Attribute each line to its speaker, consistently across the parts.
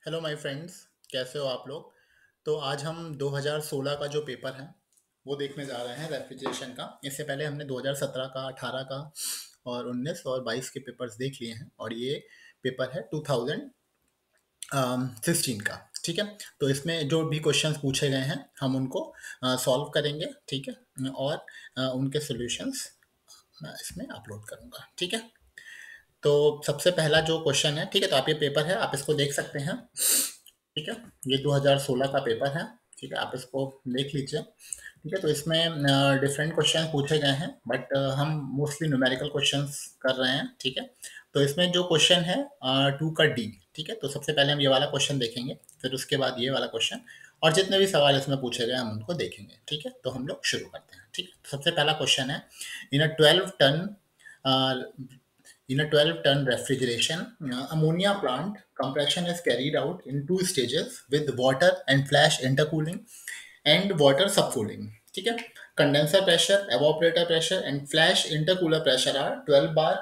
Speaker 1: Hello my friends, कैसे हो आप लोग। तो आज हम 2016 का जो पेपर है वो देखने जा रहे हैं रेफ्रिजरेशन का। इससे पहले हमने 2017 का, 18 का और 19 और 22 के पेपर्स देख लिए हैं और ये पेपर है 2016 का। ठीक है, तो इसमें जो भी क्वेश्चंस पूछे गए हैं हम उनको सॉल्व करेंगे। ठीक है, और उनके सॉल्यूशंस मैं इसमें अपलोड करूँगा। ठीक है, तो सबसे पहला जो क्वेश्चन है, ठीक है, तो आप ये पेपर है, आप इसको देख सकते हैं। ठीक है, ये 2016 का पेपर है। ठीक है, आप इसको देख लीजिए। ठीक है, तो इसमें डिफरेंट क्वेश्चन पूछे गए हैं बट हम मोस्टली न्यूमेरिकल क्वेश्चंस कर रहे हैं। ठीक है, तो इसमें जो क्वेश्चन है 2 का डी। ठीक है, तो सबसे पहले हम ये वाला क्वेश्चन देखेंगे, फिर उसके बाद ये वाला क्वेश्चन और जितने भी सवाल इसमें पूछे गए हम उनको देखेंगे। ठीक है, तो हम लोग शुरू करते हैं। ठीक है, तो सबसे पहला क्वेश्चन है, इन अ 12 ton in a 12-ton refrigeration ammonia plant, compression is carried out in two stages with water and flash intercooling and water subcooling. ठीक है, condenser pressure, evaporator pressure and flash intercooler pressure are 12 bar,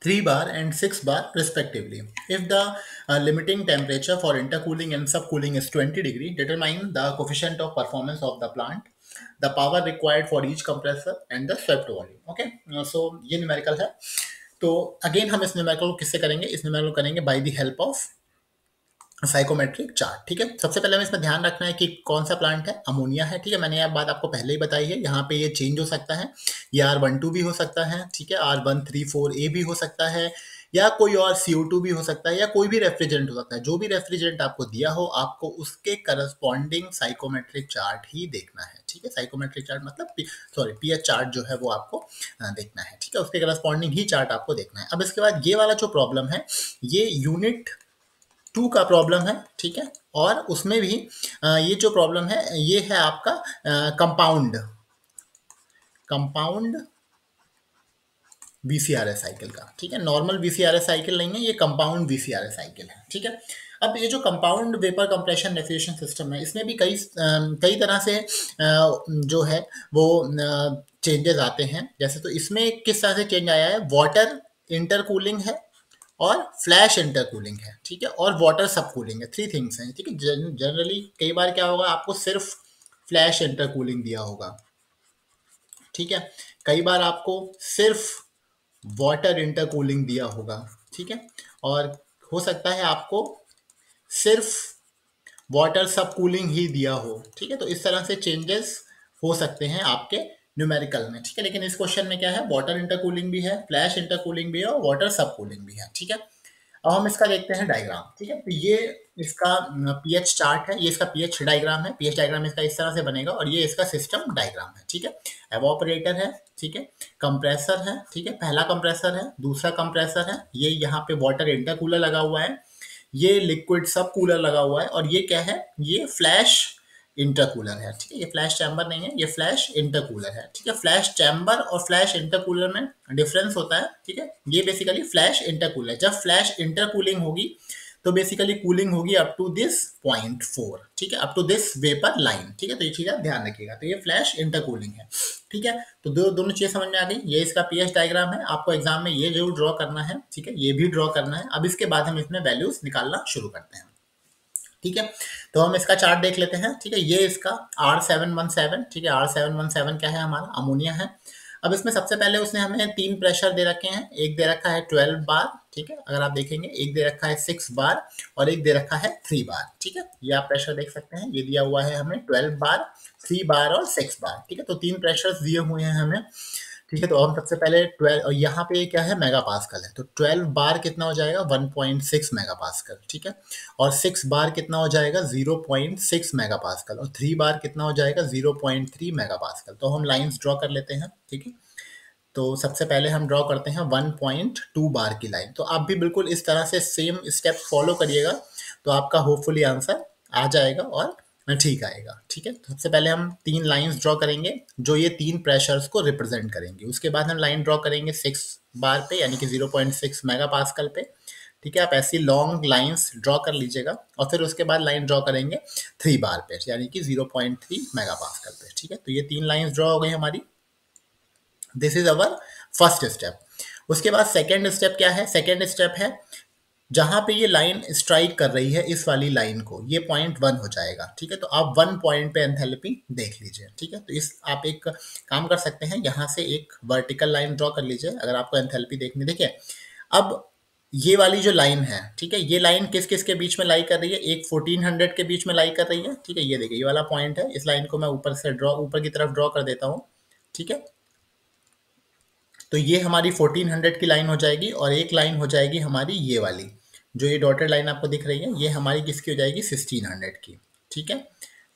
Speaker 1: 3 bar and 6 bar respectively. If the limiting temperature for intercooling and subcooling is 20 degree, determine the coefficient of performance of the plant, the power required for each compressor and the swept volume. Okay, so ये numerical है। तो again हम इस numerical को किससे करेंगे, इस numerical को करेंगे by the help of psychrometric chart. ठीक है, सबसे पहले हमें इसमें ध्यान रखना है कि कौन सा प्लांट है, अमोनिया है। ठीक है, मैंने यह बात आपको पहले ही बताई है। यहाँ पे ये चेंज हो सकता है, ये R12 भी हो सकता है। ठीक है, R134A भी हो सकता है, या कोई और CO2 भी हो सकता है, या कोई भी रेफ्रिजरेंट हो सकता है। जो भी रेफ्रिजरेंट आपको दिया हो, आपको उसके करस्पॉन्डिंग साइकोमेट्रिक चार्ट ही देखना है। ठीक है, साइकोमेट्रिक चार्ट मतलब पीएच चार्ट जो है वो आपको देखना है। ठीक है, उसके करस्पॉन्डिंग ही चार्ट आपको देखना है। अब इसके बाद ये वाला जो प्रॉब्लम है, ये यूनिट 2 का प्रॉब्लम है। ठीक है, और उसमें भी ये जो प्रॉब्लम है ये है आपका कंपाउंड कंपाउंड VCRS साइकिल का। ठीक है, नॉर्मल VCRS साइकिल नहीं है, ये कंपाउंड VCRS साइकिल है। ठीक है, अब ये जो compound vapour compression refrigeration system है, इसमें भी कई तरह से जो है वो चेंजेस आते हैं। जैसे तो इसमें किस तरह से चेंज आया है, वाटर इंटरकूलिंग है और फ्लैश इंटरकूलिंग है। ठीक है, और वाटर सब कूलिंग है। 3 थिंग्स हैं। ठीक है, जनरली कई बार क्या होगा, आपको सिर्फ फ्लैश इंटरकूलिंग दिया होगा। ठीक है, कई बार आपको सिर्फ वाटर इंटरकूलिंग दिया होगा। ठीक है, और हो सकता है आपको सिर्फ वाटर सब कूलिंग ही दिया हो। ठीक है, तो इस तरह से चेंजेस हो सकते हैं आपके न्यूमेरिकल में। ठीक है, लेकिन इस क्वेश्चन में क्या है, वाटर इंटरकूलिंग भी है, फ्लैश इंटरकूलिंग भी है और वाटर सब कूलिंग भी है। ठीक है, अब हम इसका देखते हैं डायग्राम। ठीक है, तो ये इसका पीएच चार्ट है, ये इसका पीएच डायग्राम है। पीएच डायग्राम इसका इस तरह से बनेगा और ये इसका सिस्टम डायग्राम है। ठीक है, एवापोरेटर है। ठीक है, कंप्रेसर है। ठीक है, पहला कंप्रेसर है, दूसरा कंप्रेसर है, ये यहाँ पे वाटर इंटरकूलर लगा हुआ है, ये लिक्विड सब कूलर लगा हुआ है, और ये क्या है, ये फ्लैश इंटरकूलर है। ठीक है, ये फ्लैश चैम्बर नहीं है, ये फ्लैश इंटरकूलर है। ठीक है, फ्लैश चैम्बर और फ्लैश इंटरकूलर में डिफरेंस होता है। ठीक है, ये बेसिकली फ्लैश इंटरकूलर, जब फ्लैश इंटरकूलिंग होगी तो बेसिकली कूलिंग होगी अप टू दिस पॉइंट 4। ठीक है, up to this vapour line. ठीक है, तो ये चीज आप ध्यान रखिएगा। तो ये फ्लैश इंटरकूलिंग है। ठीक है, तो दोनों चीजें समझ में आ गई। ये इसका पीएच डायग्राम है, आपको एग्जाम में ये जरूर ड्रॉ करना है। ठीक है, ये भी ड्रॉ करना है। अब इसके बाद हम इसमें वैल्यूज निकालना शुरू करते हैं। ठीक है, तो हम इसका चार्ट देख लेते हैं। ठीक है, ये इसका R717। ठीक है, R717 क्या है, हमारा अमोनिया है। अब इसमें सबसे पहले उसने हमें 3 प्रेशर दे रखे हैं। एक दे रखा है 12 बार। ठीक है, अगर आप देखेंगे, एक दे रखा है 6 बार और एक दे रखा है 3 बार। ठीक है, ये आप प्रेशर देख सकते हैं, ये दिया हुआ है हमें 12 बार, 3 बार और 6 बार। ठीक है, तो 3 प्रेशर दिए हुए हैं हमें। ठीक है, तो हम सबसे पहले 12, और यहाँ पे क्या है, मेगा पास्कल है, तो 12 बार कितना हो जाएगा, 1.6 मेगा पास्कल। ठीक है, और 6 बार कितना हो जाएगा, 0.6 मेगा पास्कल, और 3 बार कितना हो जाएगा, 0.3 मेगा पास्कल। तो हम लाइंस ड्रॉ कर लेते हैं। ठीक है, तो सबसे पहले हम ड्रॉ करते हैं 1.2 बार की लाइन। तो आप भी बिल्कुल इस तरह से सेम स्टेप फॉलो करिएगा, तो आपका होपफुली आंसर आ जाएगा और ठीक आएगा। ठीक है, तो सबसे पहले हम 3 लाइंस ड्रॉ करेंगे जो ये 3 प्रेशर्स को रिप्रेजेंट करेंगे। उसके बाद हम लाइन ड्रॉ करेंगे 6 बार पे, यानी कि 0.6 मेगा पास्कल पे। ठीक है, आप ऐसी लॉन्ग लाइंस ड्रॉ कर लीजिएगा, और फिर उसके बाद लाइन ड्रॉ करेंगे 3 बार पे, यानी कि 0.3 मेगा पास्कल पे। ठीक है, तो ये 3 लाइंस ड्रॉ हो गई हमारी। This is our first step. उसके बाद सेकेंड स्टेप क्या है, सेकेंड स्टेप है जहाँ पे ये लाइन स्ट्राइक कर रही है इस वाली लाइन को, ये पॉइंट 1 हो जाएगा, ठीक है। तो आप 1 पॉइंट पे एंथैल्पी देख लीजिए, ठीक है। तो इस आप एक काम कर सकते हैं, यहाँ से एक वर्टिकल लाइन ड्रॉ कर लीजिए अगर आपको एंथैल्पी देखनी। देखिए अब ये वाली जो लाइन है, ठीक है, ये लाइन किस किस के बीच में लाई कर रही है, एक 1400 के बीच में लाई कर रही है, ठीक है। ये देखिए ये वाला पॉइंट है, इस लाइन को मैं ऊपर की तरफ ड्रॉ कर देता हूँ, ठीक है। तो ये हमारी 1400 की लाइन हो जाएगी और एक लाइन हो जाएगी हमारी ये वाली, जो ये डॉटेड लाइन आपको दिख रही है, ये हमारी किसकी हो जाएगी 1600 की, ठीक है।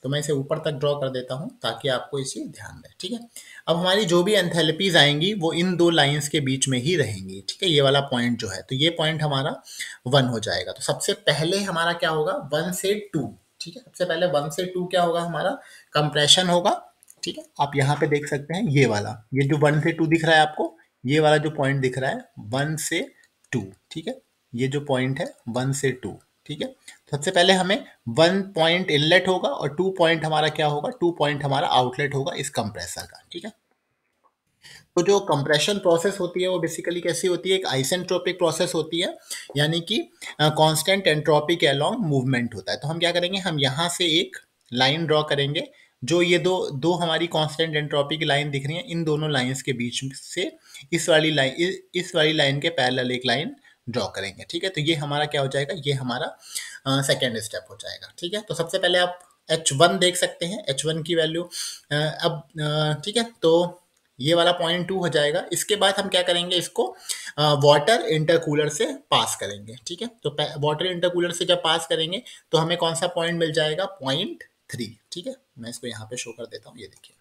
Speaker 1: तो मैं इसे ऊपर तक ड्रॉ कर देता हूँ ताकि आपको इसे ध्यान रहे, ठीक है। अब हमारी जो भी एंथैल्पीज आएंगी वो इन दो लाइंस के बीच में ही रहेंगी, ठीक है। ये वाला पॉइंट जो है, तो ये पॉइंट हमारा 1 हो जाएगा। तो सबसे पहले हमारा क्या होगा, 1 से 2, ठीक है। सबसे पहले 1 से 2 क्या होगा हमारा, कंप्रेशन होगा, ठीक है। आप यहाँ पे देख सकते हैं ये वाला, ये जो 1 से 2 दिख रहा है आपको, ये वाला जो पॉइंट दिख रहा है 1 से 2, ठीक है। ये जो पॉइंट है 1 से 2, ठीक है। तो सबसे पहले हमें 1 पॉइंट इनलेट होगा और 2 पॉइंट हमारा क्या होगा, 2 पॉइंट हमारा आउटलेट होगा इस कंप्रेसर का, ठीक है। तो जो कंप्रेशन प्रोसेस होती है वो बेसिकली कैसी होती है, एक आइसेंट्रोपिक प्रोसेस होती है, यानी कि कांस्टेंट एंट्रोपी के अलोंग मूवमेंट होता है। तो हम क्या करेंगे, हम यहाँ से एक लाइन ड्रॉ करेंगे, जो ये दो दो हमारी कांस्टेंट एंट्रोपी की लाइन दिख रही है, इन दोनों लाइंस के बीच से इस वाली लाइन के पैरेलल एक लाइन ड्रॉ करेंगे, ठीक है। तो ये हमारा क्या हो जाएगा, ये हमारा सेकेंड स्टेप हो जाएगा, ठीक है। तो सबसे पहले आप H1 देख सकते हैं, H1 की वैल्यू अब ठीक है। तो ये वाला पॉइंट 2 हो जाएगा। इसके बाद हम क्या करेंगे, इसको वाटर इंटरकूलर से पास करेंगे, ठीक है। तो वाटर इंटरकूलर से जब पास करेंगे तो हमें कौन सा पॉइंट मिल जाएगा, पॉइंट 3, ठीक है। मैं इसको यहाँ पे शो कर देता हूँ, ये देखिए,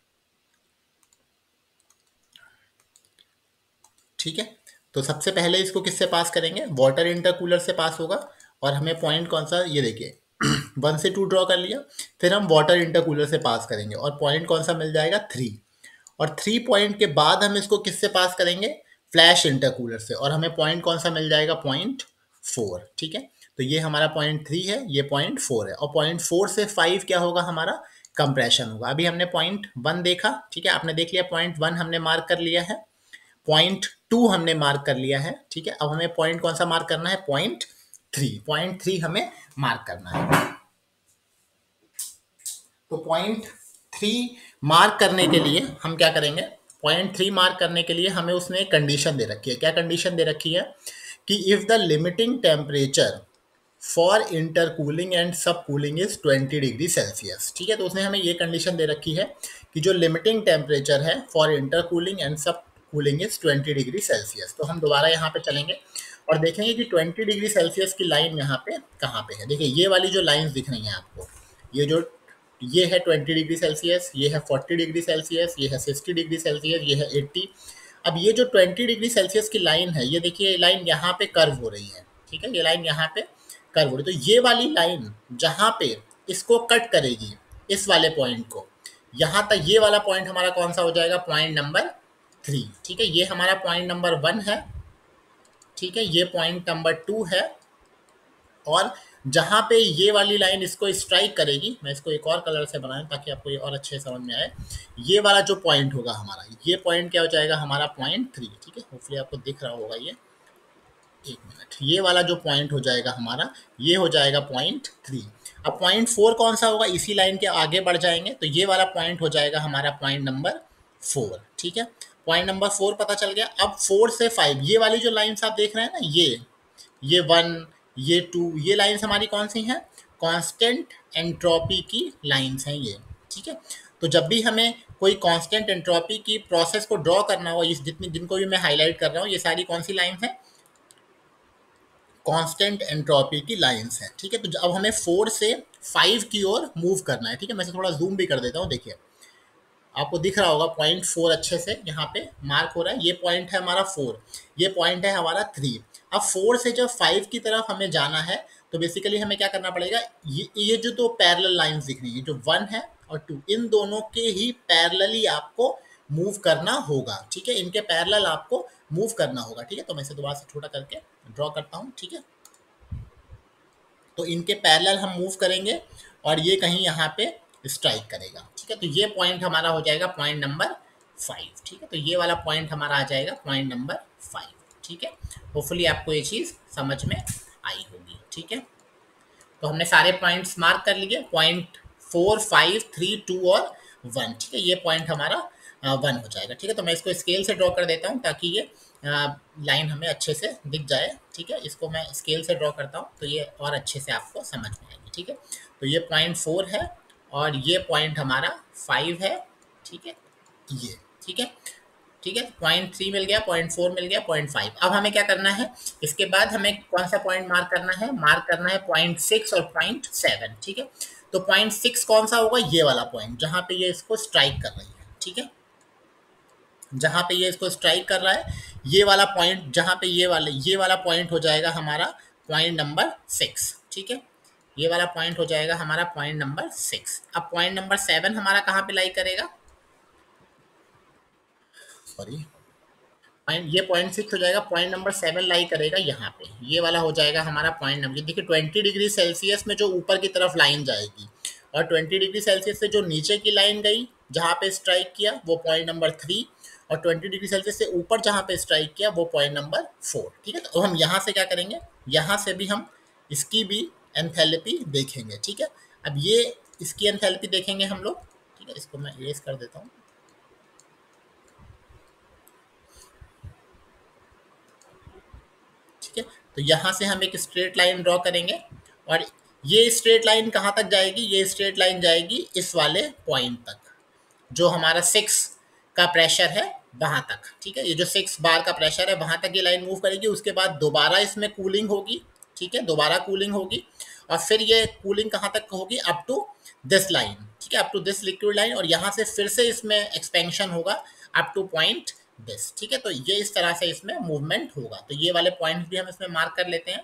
Speaker 1: ठीक है। तो सबसे पहले इसको किससे पास करेंगे, वाटर इंटरकूलर से पास होगा, और हमें पॉइंट कौन सा, ये देखिए 1 से 2 ड्रॉ कर लिया, फिर हम वाटर इंटरकूलर से पास करेंगे और पॉइंट कौन सा मिल जाएगा, 3। और 3 पॉइंट के बाद हम इसको किससे पास करेंगे, फ्लैश इंटरकूलर से, और हमें पॉइंट कौन सा मिल जाएगा, पॉइंट 4, ठीक है। तो ये हमारा पॉइंट 3 है, ये पॉइंट 4 है, और पॉइंट 4 से 5 क्या होगा हमारा, कंप्रेशन होगा। अभी हमने पॉइंट 1 देखा, ठीक है, आपने देख लिया, पॉइंट 1 हमने मार्क कर लिया है, पॉइंट 2 हमने मार्क कर लिया है, ठीक है। अब हमें पॉइंट कौन सा मार्क करना है, पॉइंट 3 हमें मार्क करना है। तो पॉइंट 3 मार्क करने के लिए हम क्या करेंगे, पॉइंट 3 मार्क करने के लिए हमें उसने एक कंडीशन दे रखी है। क्या कंडीशन दे रखी है कि if the limiting temperature for intercooling and सब कूलिंग इज 20 डिग्री सेल्सियस, ठीक है। तो उसने हमें ये कंडीशन दे रखी है कि जो लिमिटिंग टेम्परेचर है फॉर इंटरकूलिंग एंड सब कूलिंग इज 20 डिग्री सेल्सियस। तो हम दोबारा यहाँ पे चलेंगे और देखेंगे कि 20 डिग्री सेल्सियस की लाइन यहाँ पे कहाँ पे है। देखिए ये वाली जो लाइंस दिख रही हैं आपको, ये जो ये है 20 डिग्री सेल्सियस, ये है 40 डिग्री सेल्सियस, ये है 60 डिग्री सेल्सियस, ये है 80। अब ये जो 20 डिग्री सेल्सियस की लाइन है, ये देखिए लाइन यहाँ पे कर्व हो रही है, ठीक है। ये लाइन यहाँ पे कर्व हो रही है, तो ये वाली लाइन जहाँ पे इसको कट करेगी, इस वाले पॉइंट को, यहाँ तक ये वाला पॉइंट हमारा कौन सा हो जाएगा, पॉइंट नंबर 3, ठीक है। ये हमारा पॉइंट नंबर 1 है, ठीक है। ये पॉइंट नंबर 2 है, और जहाँ पे ये वाली लाइन इसको स्ट्राइक करेगी, मैं इसको एक और कलर से बनाऊं ताकि आपको ये और अच्छे से समझ में आए, ये वाला जो पॉइंट होगा हमारा, ये पॉइंट क्या हो जाएगा हमारा, पॉइंट 3, ठीक है। होपफुली आपको दिख रहा होगा ये, एक मिनट, ये वाला जो पॉइंट हो जाएगा हमारा, ये हो जाएगा पॉइंट 3। अब पॉइंट 4 कौन सा होगा, इसी लाइन के आगे बढ़ जाएंगे तो ये वाला पॉइंट हो जाएगा हमारा पॉइंट नंबर 4, ठीक है। पॉइंट नंबर 4 पता चल गया। अब 4 से 5 ये वाली जो लाइन्स आप देख रहे हैं ना, ये 1, ये 2, ये लाइन्स हमारी कौन सी हैं, कांस्टेंट एंट्रोपी की लाइन्स हैं ये, ठीक है। तो जब भी हमें कोई कांस्टेंट एंट्रोपी की प्रोसेस को ड्रॉ करना हो, इस जितनी जिनको भी मैं हाईलाइट कर रहा हूँ, ये सारी कौन सी लाइन्स हैं, कांस्टेंट एंट्रोपी की लाइंस हैं, ठीक है। तो अब हमें 4 से 5 की ओर मूव करना है, ठीक है। मैं इसे थोड़ा जूम भी कर देता हूँ, देखिए आपको दिख रहा होगा पॉइंट 4 अच्छे से यहाँ पे मार्क हो रहा है। ये पॉइंट है हमारा 4, ये पॉइंट है हमारा 3। अब 4 से जब 5 की तरफ हमें जाना है तो बेसिकली हमें क्या करना पड़ेगा, ये जो दो पैरेलल लाइंस दिख रही है, जो 1 है और 2, इन दोनों के ही पैरेलली आपको मूव करना होगा, ठीक है। इनके पैरेलल आपको मूव करना होगा, ठीक है। तो मैं इसे दोबारा से छोटा करके ड्रॉ करता हूँ, ठीक है। तो इनके पैरेलल हम मूव करेंगे और ये कहीं यहाँ पे स्ट्राइक करेगा, ठीक है। तो ये पॉइंट हमारा हो जाएगा पॉइंट नंबर 5, ठीक है। तो ये वाला पॉइंट हमारा आ जाएगा पॉइंट नंबर 5, ठीक है। होपफुली आपको ये चीज़ समझ में आई। ठीक है। तो हमने सारे पॉइंट्स मार्क कर लिए, पॉइंट 4, 5, 3, 2 और 1, ठीक है। ये पॉइंट हमारा 1 हो जाएगा, ठीक है। तो मैं इसको स्केल से ड्रॉ कर देता हूँ ताकि ये लाइन हमें अच्छे से दिख जाए, ठीक है। इसको मैं स्केल से ड्रॉ करता हूँ तो ये और अच्छे से आपको समझ में आएगी, ठीक है। तो ये पॉइंट 4 है और ये पॉइंट हमारा 5 है, ठीक है, ये, ठीक है। ठीक है, पॉइंट 3 मिल गया, पॉइंट 4 मिल गया, पॉइंट 5। अब हमें क्या करना है, इसके बाद हमें कौन सा पॉइंट मार्क करना है, मार्क करना है पॉइंट 6 और पॉइंट 7, ठीक है। तो पॉइंट 6 कौन सा होगा, ये वाला पॉइंट जहां पे ये इसको स्ट्राइक कर रही है, ठीक है। जहां पे ये इसको स्ट्राइक कर रहा है, ये वाला पॉइंट जहां पे ये वाला पॉइंट हो जाएगा हमारा पॉइंट नंबर 6, ठीक है। ये वाला पॉइंट हो जाएगा हमारा पॉइंट नंबर 6। अब पॉइंट नंबर 7 हमारा कहाँ पे लाई करेगा, सॉरी, पॉइंट, ये पॉइंट 6 हो जाएगा, पॉइंट नंबर 7 लाई करेगा यहाँ पे, ये वाला हो जाएगा हमारा पॉइंट नंबर। देखिए 20 डिग्री सेल्सियस में जो ऊपर की तरफ लाइन जाएगी और 20 डिग्री सेल्सियस से जो नीचे की लाइन गई जहाँ पे स्ट्राइक किया वो पॉइंट नंबर 3, और 20 डिग्री सेल्सियस से ऊपर जहाँ पे स्ट्राइक किया वो पॉइंट नंबर 4, ठीक है। तो हम यहाँ से क्या करेंगे, यहाँ से भी हम इसकी भी एंथैल्पी देखेंगे, ठीक है। अब ये इसकी एंथैल्पी देखेंगे हम लोग, ठीक है। इसको मैं इरेज कर देता हूँ, ठीक है। तो यहाँ से हम एक स्ट्रेट लाइन ड्रॉ करेंगे और ये स्ट्रेट लाइन कहाँ तक जाएगी, ये स्ट्रेट लाइन जाएगी इस वाले पॉइंट तक, जो हमारा 6 का प्रेशर है वहां तक, ठीक है। ये जो 6 बार का प्रेशर है वहां तक ये लाइन मूव करेगी, उसके बाद दोबारा इसमें कूलिंग होगी, ठीक है, दोबारा कूलिंग होगी और फिर ये कूलिंग कहाँ तक होगी, अप टू दिस लाइन, ठीक है, up to this liquid line, और यहाँ से फिर से इसमें एक्सपेंशन होगा अप टू पॉइंट दिस, ठीक है। तो ये इस तरह से इसमें मूवमेंट होगा। तो ये वाले पॉइंट भी हम इसमें मार्क कर लेते हैं,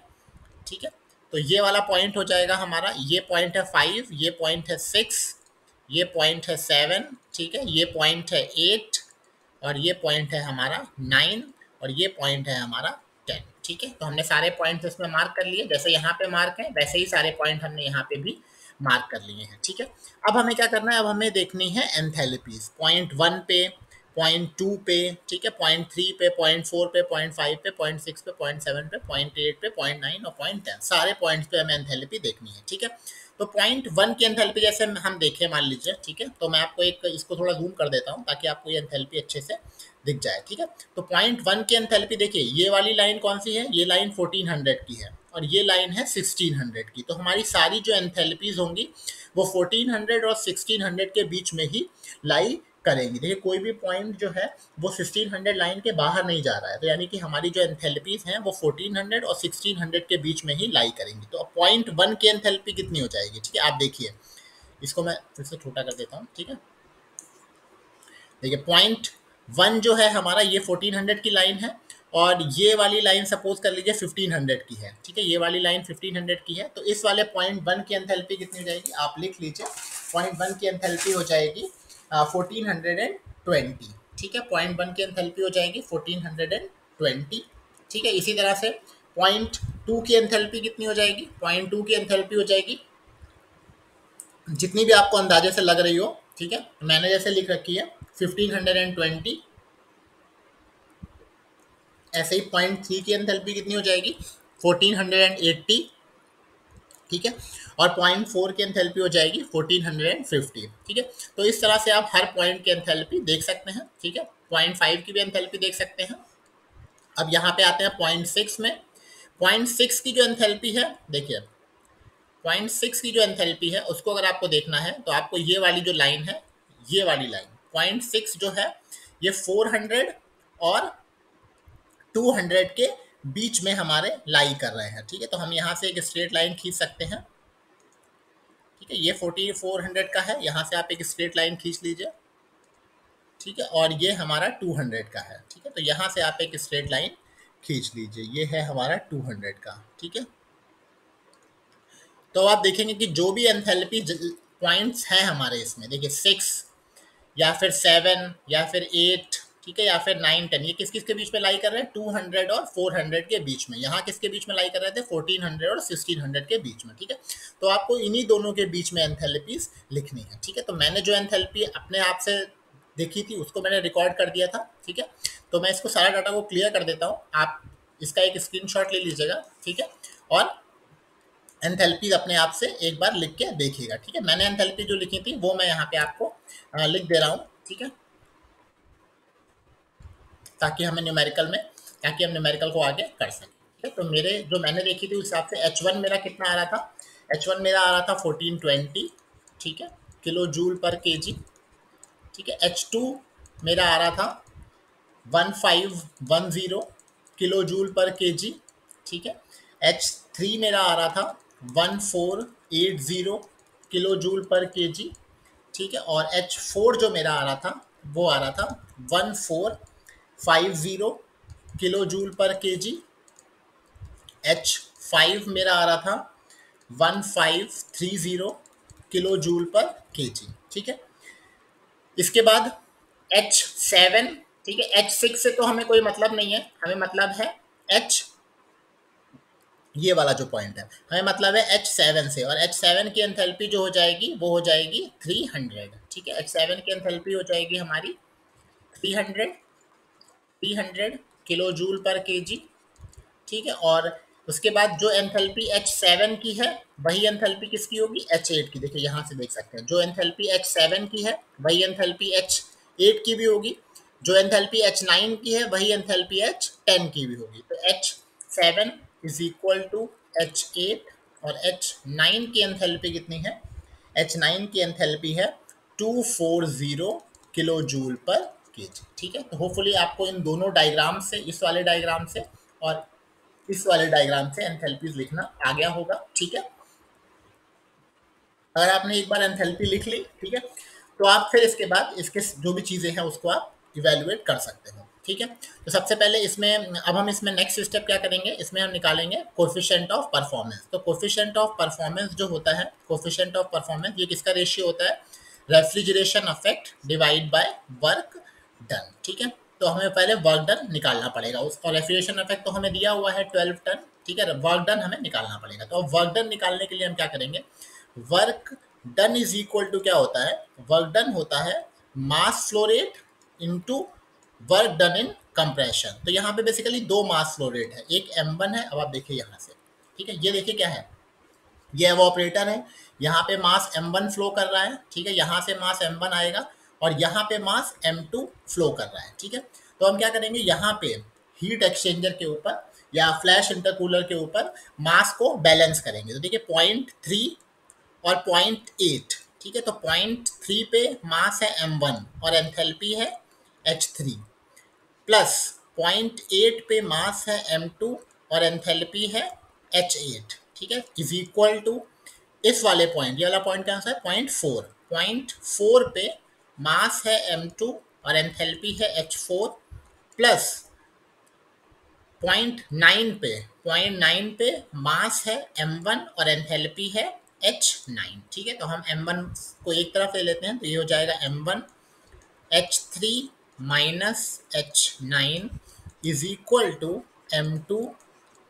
Speaker 1: ठीक है। तो ये वाला पॉइंट हो जाएगा हमारा, ये पॉइंट है 5, ये पॉइंट है 6, ये पॉइंट है 7, ठीक है, ये पॉइंट है 8 और ये पॉइंट है हमारा 9 और ये पॉइंट है हमारा 10, ठीक है। तो हमने सारे पॉइंट्स इसमें मार्क कर लिए, जैसे यहाँ पे मार्क है वैसे ही सारे पॉइंट हमने यहाँ पे भी मार्क कर लिए हैं, ठीक है। अब हमें क्या करना है, अब हमें देखनी है एंथैल्पीज, पॉइंट 1 पे, पॉइंट 2 पे, ठीक है, पॉइंट 3 पे, पॉइंट 4 पे, पॉइंट 5 पे, पॉइंट 6 पे, पॉइंट 7 पे, पॉइंट 8 पे, पॉइंट 9 और पॉइंट 10, सारे पॉइंट्स पे हमें एंथैल्पी देखनी है, ठीक है। तो पॉइंट 1 की एंथैल्पी जैसे हम देखें, मान लीजिए, ठीक है, तो मैं आपको एक इसको थोड़ा जूम कर देता हूँ ताकि आपको ये एंथैल्पी अच्छे से दिख जाए, ठीक है। तो पॉइंट 1 की एंथैल्पी देखिए, ये वाली लाइन कौन सी है, ये लाइन 1400 की है और ये लाइन है 1600 की। तो हमारी सारी जो एंथैल्पीज होंगी वो 1400 और 1600 के बीच में ही लाई करेंगी। देखिए कोई भी पॉइंट जो है वो 1600 लाइन के बाहर नहीं जा रहा है, तो यानी कि हमारी जो एंथैल्पीज हैं वो 1400 और 1600 के बीच में ही लाई करेंगी। तो अब पॉइंट 1 की एंथैल्पी कितनी हो जाएगी, ठीक है। आप देखिए, इसको मैं फिर से छोटा कर देता हूँ, ठीक है। देखिए पॉइंट 1 जो है हमारा, ये 1400 की लाइन है और ये वाली लाइन सपोज कर लीजिए 1500 की है, ठीक है, ये वाली लाइन 1500 की है। तो इस वाले पॉइंट 1 की एंथैल्पी कितनी हो जाएगी, आप लिख लीजिए, पॉइंट 1 की एंथैल्पी हो जाएगी 1420, ठीक है। पॉइंट 1 की एंथैल्पी हो जाएगी 1420, ठीक है। इसी तरह से पॉइंट 2 की एंथैल्पी कितनी हो जाएगी, पॉइंट 2 की एंथैल्पी हो जाएगी जितनी भी आपको अंदाजे से लग रही हो, ठीक है। मैंने जैसे लिख रखी है 1520। ऐसे ही पॉइंट 3 की एंथैल्पी कितनी हो जाएगी 1480, ठीक है। और पॉइंट 4 की एंथैल्पी हो जाएगी 1450, ठीक है। तो इस तरह से आप हर पॉइंट की एंथैल्पी देख सकते हैं, ठीक है। पॉइंट 5 की भी एंथैल्पी देख सकते हैं। अब यहाँ पे आते हैं पॉइंट 6 में। पॉइंट 6 की जो एंथैल्पी है, देखिए पॉइंट 6 की जो एंथैल्पी है उसको अगर आपको देखना है तो आपको ये वाली जो लाइन है, ये वाली लाइन पॉइंट 6 जो है ये 400 और 200 के बीच में हमारे लाई कर रहे हैं, ठीक है। तो हम यहाँ से एक स्ट्रेट लाइन खींच सकते हैं, ठीक है। ये 400 का है, यहाँ से आप एक स्ट्रेट लाइन खींच लीजिए, ठीक है। और ये हमारा 200 का है, ठीक है। तो यहाँ से आप एक स्ट्रेट लाइन खींच लीजिए, ये है हमारा 200 का, ठीक है। तो आप देखेंगे कि जो भी एंथैल्पी पॉइंट्स हैं हमारे इसमें, देखिए 6 या फिर 7 या फिर 8, ठीक है, या फिर 9, 10, ये किस किस के बीच में लाई कर रहे हैं, 200 और 400 के बीच में। यहाँ किसके बीच में लाई कर रहे थे, 1400 और 1600 के बीच में, ठीक है। तो आपको इन्हीं दोनों के बीच में एंथैल्पीज लिखनी है, ठीक है। तो मैंने जो एंथैल्पी अपने आप से देखी थी उसको मैंने रिकॉर्ड कर दिया था, ठीक है। तो मैं इसको सारा डाटा को क्लियर कर देता हूँ, आप इसका एक स्क्रीनशॉट ले लीजिएगा, ठीक है। और एंथैल्पी अपने आप से एक बार लिख के देखिएगा, ठीक है। मैंने एंथैल्पी जो लिखी थी वो मैं यहाँ पे आपको लिख दे रहा हूँ, ठीक है, ताकि हमें न्यूमेरिकल में, ताकि हम न्यूमेरिकल को आगे कर सकें, ठीक है। तो मेरे जो मैंने देखी थी उस हिसाब से H1 मेरा कितना आ रहा था, H1 मेरा आ रहा था 1420, ठीक है, किलो जूल पर केजी, ठीक है। H2 मेरा आ रहा था 1510 किलो जूल पर केजी, ठीक है। H3 मेरा आ रहा था 1480 किलो जूल पर केजी, ठीक है। और H4 जो मेरा आ रहा था वो आ रहा था 1450 किलो जूल पर केजी। H5 मेरा आ रहा था 1530 किलो जूल पर केजी, ठीक है। इसके बाद H7, ठीक है। H6 से तो हमें कोई मतलब नहीं है, हमें मतलब है H, ये वाला जो पॉइंट है हमें मतलब है H7 से, और H7 की एंथैल्पी जो हो जाएगी वो हो जाएगी 300, ठीक है। H7 की एंथैल्पी हो जाएगी हमारी 300, 300 किलो जूल पर केजी, ठीक है। और उसके बाद जो एंथैल्पी H7 की है वही एंथैल्पी किसकी होगी, H8 की। देखिए यहाँ से देख सकते हैं जो एंथैल्पी H7 की है वही एंथैल्पी H8 की भी होगी, जो एंथैल्पी H9 की है वही एंथैल्पी H10 की भी होगी। तो H7 is equal to H8, और H9 की एंथैल्पी कितनी है, H9 की एंथैल्पी है 240 किलो जूल पर केजी, ठीक है। तो होपफुली आपको इन दोनों डायग्राम से, इस वाले डायग्राम से और इस वाले डायग्राम से एंथैल्पीज लिखना आ गया होगा, ठीक है। अगर आपने एक बार एंथैल्पी लिख ली, ठीक है, तो आप फिर इसके बाद इसके जो भी चीज़ें हैं उसको आप इवेलुएट कर सकते हो, ठीक है। तो सबसे पहले इसमें, अब हम इसमें नेक्स्ट स्टेप क्या करेंगे, इसमें हम निकालेंगे कोफिशिएंट ऑफ परफॉर्मेंस। तो कोफिशिएंट ऑफ परफॉर्मेंस जो होता है, कोफिशिएंट ऑफ परफॉर्मेंस ये किसका रेशियो होता है, refrigeration effect divide by work done, ठीक है। तो हमें पहले वर्क डन निकालना पड़ेगा, उसका रेफ्रिजरेशन इफेक्ट तो हमें दिया हुआ है 12 टन, ठीक है। वर्क डन हमें निकालना पड़ेगा। तो अब वर्क डन निकालने के लिए हम क्या करेंगे, work done is equal to क्या होता है, वर्क डन होता है mass flow rate into work done in compression. तो यहाँ पे बेसिकली दो मास फ्लो रेट है, एक M1 है, अब आप देखिए यहाँ से, ठीक है, ये देखिए क्या है, ये एवापोरेटर है, यहाँ पे मास M1 फ्लो कर रहा है, ठीक है, यहाँ से मास M1 आएगा और यहाँ पे मास M2 फ्लो कर रहा है, ठीक है। तो हम क्या करेंगे, यहाँ पे हीट एक्सचेंजर के ऊपर या फ्लैश इंटरकूलर के ऊपर मास को बैलेंस करेंगे। तो देखिए 0.3 और 0.8, ठीक है। तो 0.3 पे मास है M1 और एंथैल्पी है H3, प्लस 0.8 पे मास है M2 और एंथैल्पी है H8, ठीक है, इज इक्वल टू इस वाले पॉइंट, ये वाला पॉइंट कौन सा है, 0.4, 0.4 पे मास है M2 और एंथैल्पी है H4, प्लस 0.9 पे, 0.9 पे मास है M1 और एंथैल्पी है H9, ठीक है। तो हम M1 को एक तरफ ले लेते हैं, तो ये हो जाएगा M1 H3 minus H9 is equal to M2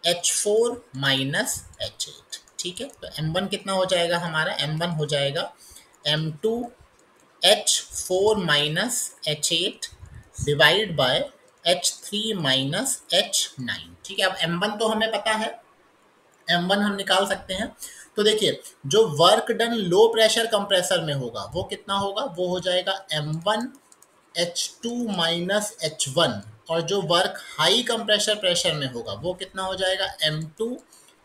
Speaker 1: H4 minus H8, ठीक है। तो M1 कितना हो जाएगा हमारा, M1 हो जाएगा M2 H4 minus H8 divide by H3 minus H9, ठीक है। अब M1 तो हमें पता है, M1 हम निकाल सकते हैं। तो देखिए जो work done low pressure compressor में होगा वो कितना होगा, वो हो जाएगा M1 H2 माइनस H1, और जो वर्क हाई कंप्रेशर प्रेशर में होगा वो कितना हो जाएगा, M2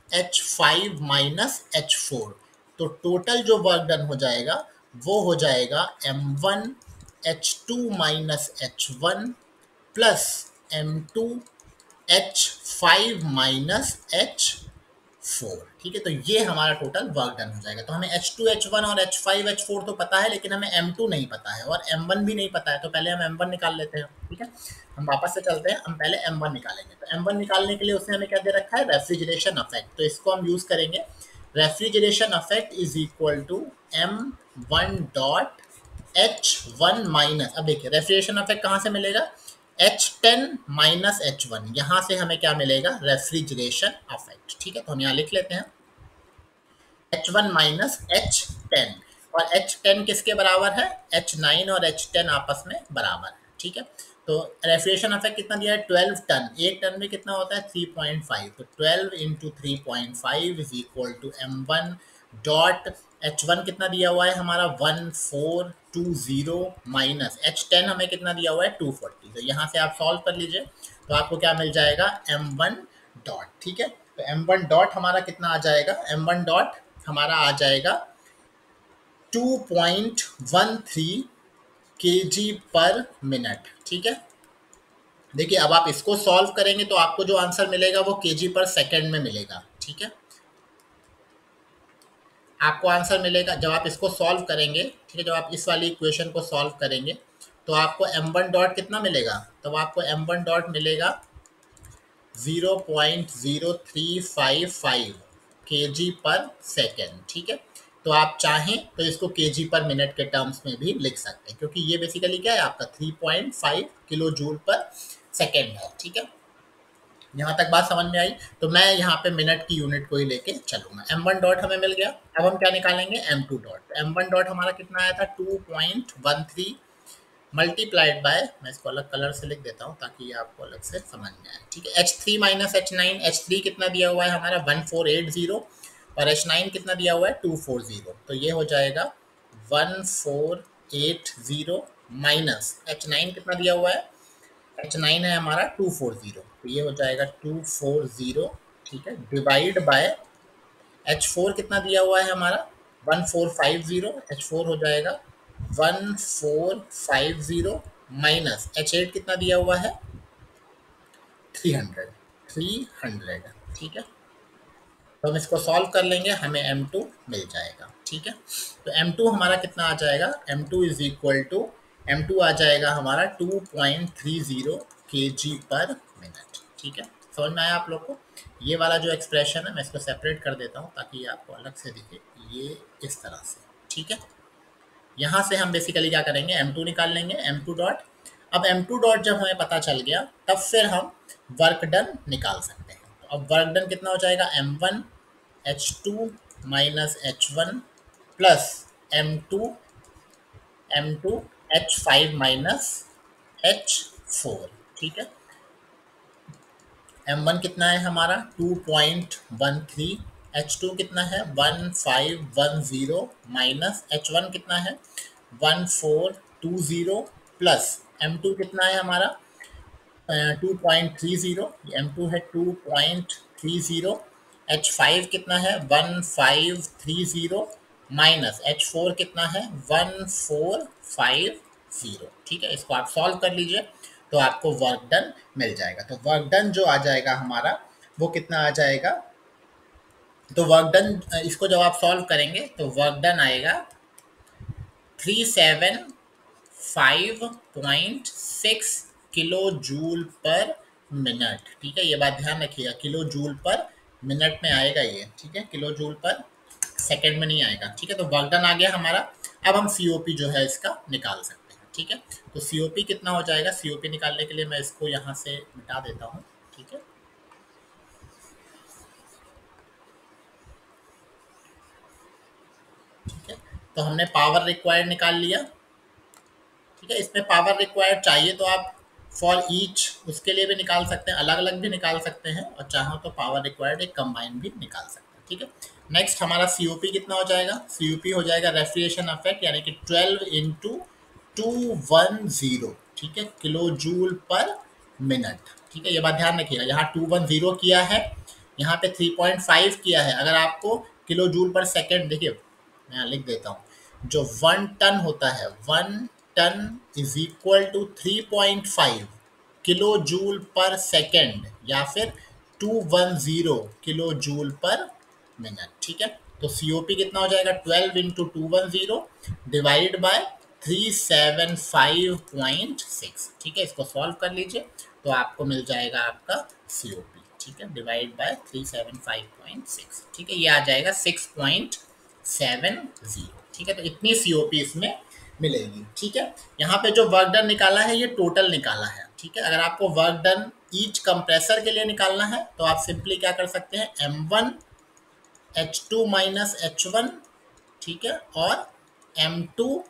Speaker 1: H5 माइनस H4। तो टोटल जो वर्क डन हो जाएगा वो हो जाएगा M1 H2 minus H1 plus M2 H5 minus H4, ठीक है। तो ये हमारा टोटल वर्क डन हो जाएगा। तो हमें H2 H1 और H5 H4 तो पता है, लेकिन हमें M2 नहीं पता है और M1 भी नहीं पता है। तो पहले हम M1 निकाल लेते हैं, ठीक है। हम वापस से चलते हैं, हम पहले M1 निकालेंगे। तो M1 निकालने के लिए उसने हमें क्या दे रखा है, रेफ्रिजरेशन इफेक्ट। तो इसको हम यूज करेंगे, refrigeration effect is equal to M1 dot H1 minus, अब देखिए रेफ्रिजरेशन इफेक्ट कहाँ से मिलेगा, H10 माइनस H1, यहाँ से हमें क्या मिलेगा, रेफ्रिजरेशन इफेक्ट, ठीक है। तो हम यहाँ लिख लेते हैं H1 माइनस H10, और H10 किसके बराबर है, H9 और H10 आपस में बराबर है, ठीक है। तो रेफ्रिजरेशन इफेक्ट कितना दिया है 12 टन, एक टन में कितना होता है 3.5, तो 12 into 3.5 is equal to m1 dot h1 कितना दिया हुआ है हमारा 1420 माइनस h10 हमें कितना दिया हुआ है 240, तो यहाँ से आप सॉल्व कर लीजिए तो आपको क्या मिल जाएगा m1 डॉट। ठीक है, तो m1 डॉट हमारा कितना आ जाएगा, m1 डॉट हमारा आ जाएगा 2.13 kg पर मिनट। ठीक है, देखिए अब आप इसको सॉल्व करेंगे तो आपको जो आंसर मिलेगा वो केजी पर सेकंड में मिलेगा। ठीक है, आपको आंसर मिलेगा जब आप इसको सॉल्व करेंगे। ठीक है, जब आप इस वाली इक्वेशन को सॉल्व करेंगे तो आपको m1 डॉट कितना मिलेगा, तब आपको m1 डॉट मिलेगा 0.0355 kg पर सेकेंड। ठीक है, तो आप चाहें तो इसको kg पर मिनट के टर्म्स में भी लिख सकते हैं, क्योंकि ये बेसिकली क्या है आपका 3.5 किलो जूल पर सेकेंड है। ठीक है, यहाँ तक बात समझ में आई, तो मैं यहाँ पे मिनट की यूनिट को ही लेके चलूंगा। m1 डॉट हमें मिल गया, अब हम क्या निकालेंगे m2 डॉट। m1 डॉट हमारा कितना आया था 2.13 मल्टीप्लाइड बाय, मैं इसको अलग कलर से लिख देता हूँ ताकि ये आपको अलग से समझ में आए। ठीक है, h3 माइनस h9, h3 कितना दिया हुआ है हमारा 1480 और h9 कितना दिया हुआ है 240, तो ये हो जाएगा 1480 माइनस h9 कितना दिया हुआ है, h9 है हमारा 240, तो ये हो जाएगा 240। ठीक है, डिवाइड बाय h4 कितना दिया हुआ है हमारा 1450, h4 हो जाएगा 1450 माइनस h8 कितना दिया हुआ है 300। ठीक है, तो हम इसको सॉल्व कर लेंगे, हमें m2 मिल जाएगा। ठीक है, तो m2 हमारा कितना आ जाएगा, m2 is equal to m2 आ जाएगा हमारा 2.30 kg पर मिनट। ठीक है, समझ में आया आप लोग को। ये वाला जो एक्सप्रेशन है मैं इसको सेपरेट कर देता हूँ ताकि ये आपको अलग से दिखे, ये इस तरह से। ठीक है, यहाँ से हम बेसिकली क्या करेंगे m2 निकाल लेंगे, m2 डॉट। अब m2 डॉट जब हमें पता चल गया तब फिर हम वर्क डन निकाल सकते हैं। तो अब वर्क डन कितना हो जाएगा m1 h2 minus h1 plus m2 h5 minus h4। ठीक है, m1 कितना है हमारा 2.13, h2 कितना है 1510 माइनस h1 कितना है 1420 प्लस m2 कितना है हमारा 2.30, m2 है 2.30, h5 कितना है 1530 माइनस h4 कितना है 1450। ठीक है, इसको आप सॉल्व कर लीजिए तो आपको वर्क डन मिल जाएगा। तो वर्क डन जो आ जाएगा हमारा वो कितना आ जाएगा, तो वर्क डन इसको जब आप सॉल्व करेंगे तो वर्क डन आएगा 375.6 किलो जूल पर मिनट। ठीक है, ये बात ध्यान रखिएगा, किलो जूल पर मिनट में आएगा ये। ठीक है, किलो जूल पर सेकंड में नहीं आएगा। ठीक है, तो वर्क डन आ गया हमारा। अब हम सीओपी जो है इसका निकाल सकते हैं। ठीक है, तो सीओपी कितना हो जाएगा, सीओपी निकालने के लिए मैं इसको यहाँ से मिटा देता हूँ। ठीक है, ठीक है, तो हमने पावर रिक्वायर्ड निकाल लिया। ठीक है, इसमें पावर रिक्वायर्ड चाहिए तो आप फॉर ईच उसके लिए भी निकाल सकते हैं, अलग अलग भी निकाल सकते हैं, और चाहो तो पावर रिक्वायर्ड एक कंबाइन भी निकाल सकते हैं। ठीक है, नेक्स्ट हमारा सीओपी कितना हो जाएगा, सीओपी हो जाएगा रेफ्रिजरेशन इफेक्ट यानी कि 12 इंटू 210। ठीक है, किलो जूल पर मिनट। ठीक है, ये बात ध्यान रखिएगा, यहाँ 210 किया है, यहाँ पे 3.5 किया है। अगर आपको किलो जूल पर सेकेंड, देखिए मैं यहाँ लिख देता हूँ, जो 1 टन होता है 1 ton is equal to 3.5 kilojoule per second या फिर 210 किलो जूल पर मिनट। ठीक है, तो सीओपी कितना हो जाएगा 12 इंटू 210 डिवाइड बाय 375.6। ठीक है, इसको सॉल्व कर लीजिए तो आपको मिल जाएगा आपका सीओपी। ठीक है, डिवाइड बाय 375.6। ठीक है, ये आ जाएगा 6.70। ठीक है, तो इतनी सीओपी इसमें मिलेगी। ठीक है, यहाँ पे जो वर्क डन निकाला है ये टोटल निकाला है। ठीक है, अगर आपको वर्क डन ईच कंप्रेसर के लिए निकालना है तो आप सिंपली क्या कर सकते हैं m1 h2 माइनस h1। ठीक है, और m2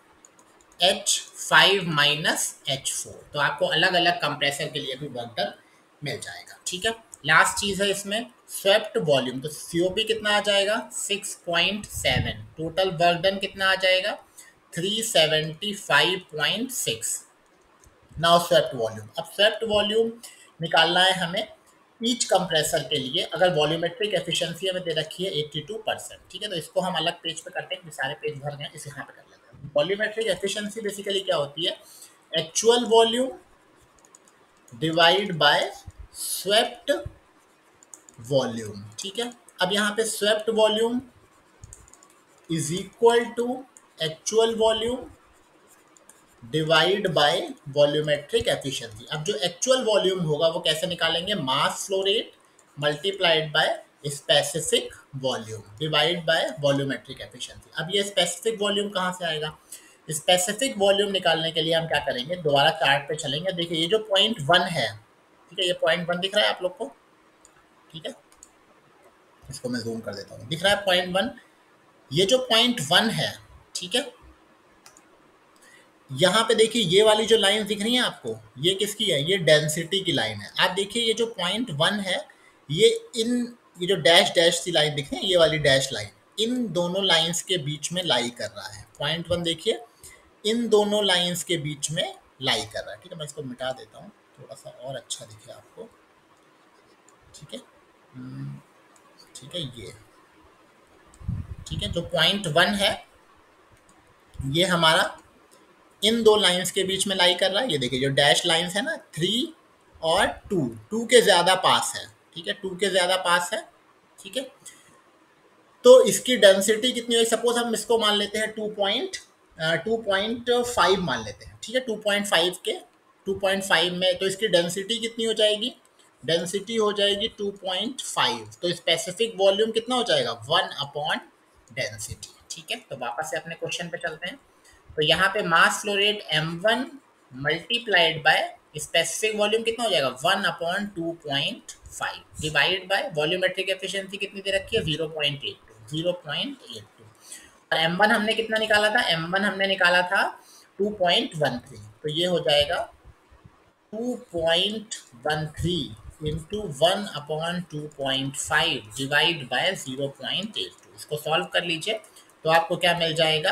Speaker 1: H5 माइनस H4, तो आपको अलग अलग कंप्रेसर के लिए भी वर्क डन मिल जाएगा। ठीक है, लास्ट चीज है इसमें स्वेप्ट वॉल्यूम, तो सीओपी कितना आ जाएगा 6.7, टोटल वर्क डन कितना आ जाएगा 375.6। नाउ स्वेप्ट वॉल्यूम, अब स्वेप्ट वॉल्यूम निकालना है हमें ईच कंप्रेसर के लिए। अगर वॉल्यूमेट्रिक एफिशिएंसी हमें दे रखी है 82%, ठीक है, तो इसको हम अलग पेज पे करते हैं, सारे पेज भर गए, इसे यहाँ पे कर लेते हैं। वॉल्यूमेट्रिक एफिशिएंसी बेसिकली क्या होती है, actual volume divide by swept volume. ठीक है, अब यहाँ पे swept volume is equal to actual volume divide by volumetric efficiency. अब जो एक्चुअल वॉल्यूम होगा वो कैसे निकालेंगे, mass flow rate multiplied by specific volume divide by volumetric efficiency. अब ये स्पेसिफिक वॉल्यूम कहाँ से आएगा, स्पेसिफिक वॉल्यूम निकालने के लिए हम क्या करेंगे, दोबारा चार्ट पे चलेंगे। देखिए ये जो पॉइंट 1 है, ठीक है, ये पॉइंट 1 दिख रहा है आप लोग को, ठीक है, इसको मैं जूम कर देता हूँ, दिख रहा है पॉइंट 1, ये जो पॉइंट 1 है, ठीक है, यहाँ पे देखिए ये वाली जो लाइन दिख रही है आपको, ये किसकी है, ये डेंसिटी की लाइन है। आप देखिए ये जो पॉइंट 1 है, ये इन ये जो डैश डैश सी लाइन दिख रही है, ये वाली डैश लाइन इन दोनों लाइंस के बीच में लाई कर रहा है। पॉइंट 1 देखिए इन दोनों लाइंस के बीच में लाई कर रहा है। ठीक है, मैं इसको मिटा देता हूँ थोड़ा सा और अच्छा दिखे आपको। ठीक है, ठीक है, ये ठीक है, जो पॉइंट 1 है ये हमारा इन दो लाइंस के बीच में लाई कर रहा है। ये देखिए जो डैश लाइंस है ना, 3 और 2, 2 के ज़्यादा पास है। ठीक है, 2 के ज़्यादा पास है। ठीक है, तो इसकी डेंसिटी कितनी होगी, सपोज हम इसको मान लेते हैं 2.5 मान लेते हैं। ठीक है, 2.5 के 2.5 में तो इसकी डेंसिटी कितनी हो जाएगी, डेंसिटी हो जाएगी 2.5, तो स्पेसिफिक वॉल्यूम कितना हो जाएगा 1 अपॉन डेंसिटी। ठीक है, तो वापस से अपने क्वेश्चन पे चलते हैं। तो यहाँ पे मास flow rate m1 multiplied by specific volume कितना हो जाएगा 1 upon 2.5 divide by volumetric efficiency कितनी दे रखी है 0.82। और m1 हमने कितना निकाला था, m1 हमने निकाला था 2.13, तो ये हो जाएगा 2.13 इंटू 1 अपॉन 2.5 डिवाइड बाय 0.82। इसको सॉल्व कर लीजिए तो आपको क्या मिल जाएगा,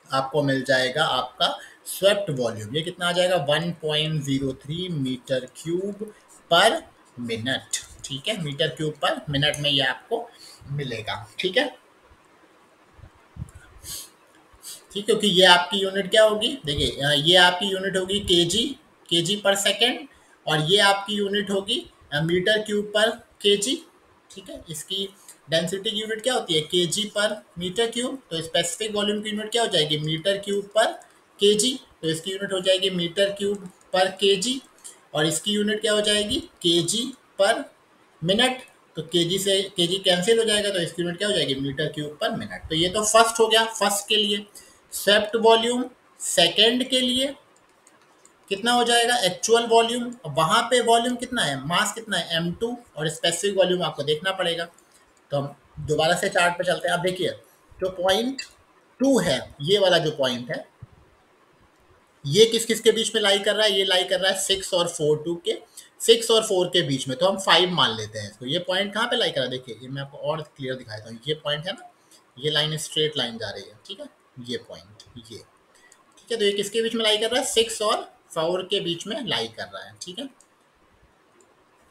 Speaker 1: आपको मिल जाएगा आपका स्वेप्ट वॉल्यूम, ये कितना आ जाएगा 1.03 मीटर क्यूब पर मिनट। ठीक है, मीटर क्यूब पर मिनट में ये आपको मिलेगा। ठीक है, ठीक, क्योंकि ये आपकी यूनिट क्या होगी, देखिए ये आपकी यूनिट होगी केजी, केजी पर सेकेंड, और ये आपकी यूनिट होगी मीटर क्यूब पर केजी। ठीक है, इसकी डेंसिटी की यूनिट क्या होती है केजी पर मीटर क्यूब, तो स्पेसिफिक वॉल्यूम की यूनिट क्या हो जाएगी मीटर क्यूब पर केजी, तो इसकी यूनिट हो जाएगी मीटर क्यूब पर केजी, और इसकी यूनिट क्या हो जाएगी केजी पर मिनट, तो केजी से केजी कैंसिल हो जाएगा, तो इसकी यूनिट क्या हो जाएगी मीटर क्यूब पर मिनट। तो ये तो फर्स्ट हो गया, फर्स्ट के लिए। स्वेप्ट वॉल्यूम सेकंड के लिए कितना हो जाएगा एक्चुअल वॉल्यूम, वहां पे वॉल्यूम कितना है, मास कितना है m2, और स्पेसिफिक वॉल्यूम आपको देखना पड़ेगा। तो हम दोबारा से चार्ट पे चलते हैं। अब देखिए जो पॉइंट 2 है, ये वाला जो पॉइंट है, ये किस किस के बीच में लाई कर रहा है, ये लाई कर रहा है 6 और 4 2 के 6 और 4 के बीच में, तो हम 5 मान लेते हैं इसको। ये पॉइंट कहाँ पे लाई कर रहा है, देखिए ये मैं आपको और क्लियर दिखाता हूँ। ये पॉइंट है ना, ये लाइन स्ट्रेट लाइन जा रही है। ठीक है, ये पॉइंट ये, ठीक है, तो ये किसके बीच में लाई कर रहा है 6 और 4 के बीच में लाई कर रहा है। ठीक है,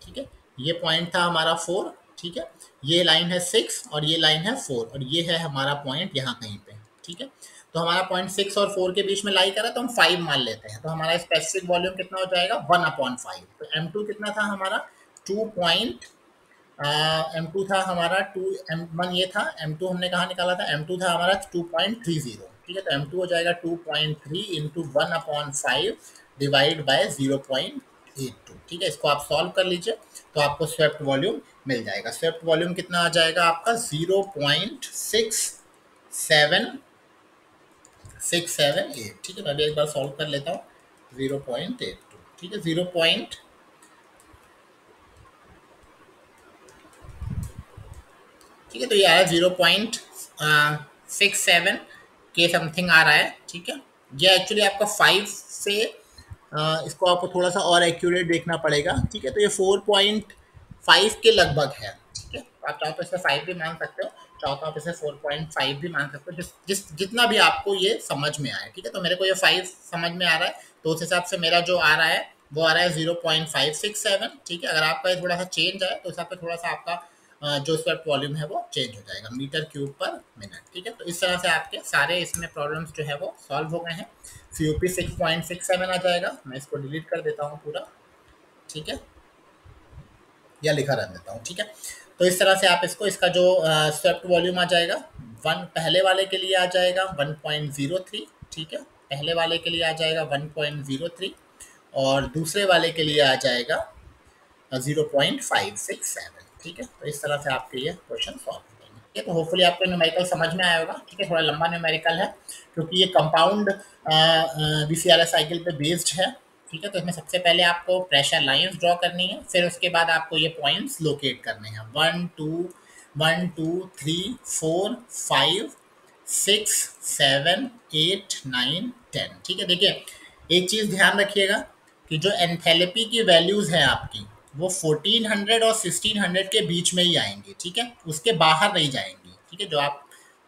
Speaker 1: ठीक है, ये पॉइंट था हमारा 4। ठीक है, ये लाइन है 6 और ये लाइन है 4, और ये है हमारा पॉइंट यहाँ कहीं पे। ठीक है, तो हमारा पॉइंट 6 और 4 के बीच में लाई कर रहा है, तो हम 5 मान लेते हैं, तो हमारा स्पेसिफिक वॉल्यूम कितना हो जाएगा 1/5। तो m2 कितना था हमारा 2 पॉइंट, m2 था हमारा 2, m1 ये था, m2 हमने कहाँ निकाला था, m2 था हमारा 2.30। ठीक है, तो m2 हो जाएगा 2.3 इंटू 1/5 डिवाइड बाय 0.82। ठीक है, इसको आप सॉल्व कर लीजिए तो आपको स्वेप्ट वॉल्यूम मिल जाएगा। स्वेप्ट वॉल्यूम कितना आ जाएगा आपका 0.6768। ठीक है, मैं भी एक बार सॉल्व कर लेता हूँ 0.82। ठीक है, 0. ठीक है, तो ये आया 0.67 के समथिंग आ रहा है, ठीक है। ये एक्चुअली आपका 5 से इसको आपको थोड़ा सा और एक्यूरेट देखना पड़ेगा, ठीक है। तो ये 4.5 के लगभग है, ठीक है। आप चाहो तो इसे 5 भी मान सकते हो, चाहो तो आप इसे 4.5 भी मान सकते हो, जितना भी आपको ये समझ में आए, ठीक है। तो मेरे को ये 5 समझ में आ रहा है, तो उस हिसाब से मेरा जो आ रहा है वो आ रहा है 0.567, ठीक है। अगर आपका ये थोड़ा सा चेंज आए तो उस हिसाब से थोड़ा सा आपका जो स्वेप्ट वॉल्यूम है वो चेंज हो जाएगा मीटर क्यूब पर मिनट, ठीक है। तो इस तरह से आपके सारे इसमें प्रॉब्लम्स जो है वो सॉल्व हो गए हैं। COP 6.67 आ जाएगा, मैं इसको डिलीट कर देता हूँ पूरा, ठीक है, या लिखा रख देता हूँ, ठीक है। तो इस तरह से आप इसको, इसका जो स्वेप्ट वॉल्यूम आ जाएगा वन, पहले वाले के लिए आ जाएगा 1.03, ठीक है। पहले वाले के लिए आ जाएगा 1.03 और दूसरे वाले के लिए आ जाएगा 0.567, ठीक है। तो इस तरह से आपके ये क्वेश्चन सॉल्व हो जाएंगे, ठीक है। तो होपफुली आपको न्यूमेरिकल समझ में आया होगा, ठीक है। थोड़ा लंबा न्यूमेरिकल है क्योंकि ये कंपाउंड VCRS साइकिल पे बेस्ड है, ठीक है। तो इसमें सबसे पहले आपको प्रेशर लाइंस ड्रॉ करनी है, फिर उसके बाद आपको ये पॉइंट्स लोकेट करने हैं, 1 2 1 2 3 4 5 6 7 8 9 10, ठीक है। देखिए एक चीज़ ध्यान रखिएगा कि जो एंथैल्पी की वैल्यूज़ हैं आपकी वो 1400 और 1600 के बीच में ही आएंगी, ठीक है। उसके बाहर नहीं जाएंगी, ठीक है। जब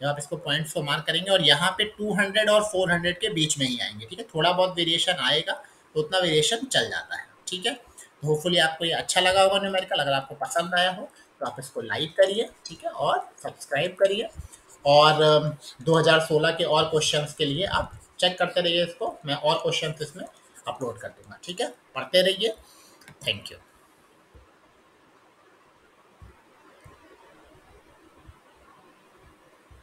Speaker 1: आप इसको पॉइंट्स को मार्क करेंगे और यहाँ पे 200 और 400 के बीच में ही आएंगे, ठीक है। थोड़ा बहुत वेरिएशन आएगा तो उतना वेरिएशन चल जाता है, ठीक है। तो होपफुली आपको ये अच्छा लगा होगा न्यूमेरिकल। अगर आपको पसंद आया हो तो आप इसको लाइक करिए, ठीक है, और सब्सक्राइब करिए। और 2016 के और क्वेश्चंस के लिए आप चेक करते रहिए इसको, मैं और क्वेश्चंस इसमें अपलोड कर दूंगा, ठीक है। पढ़ते रहिए। Thank you.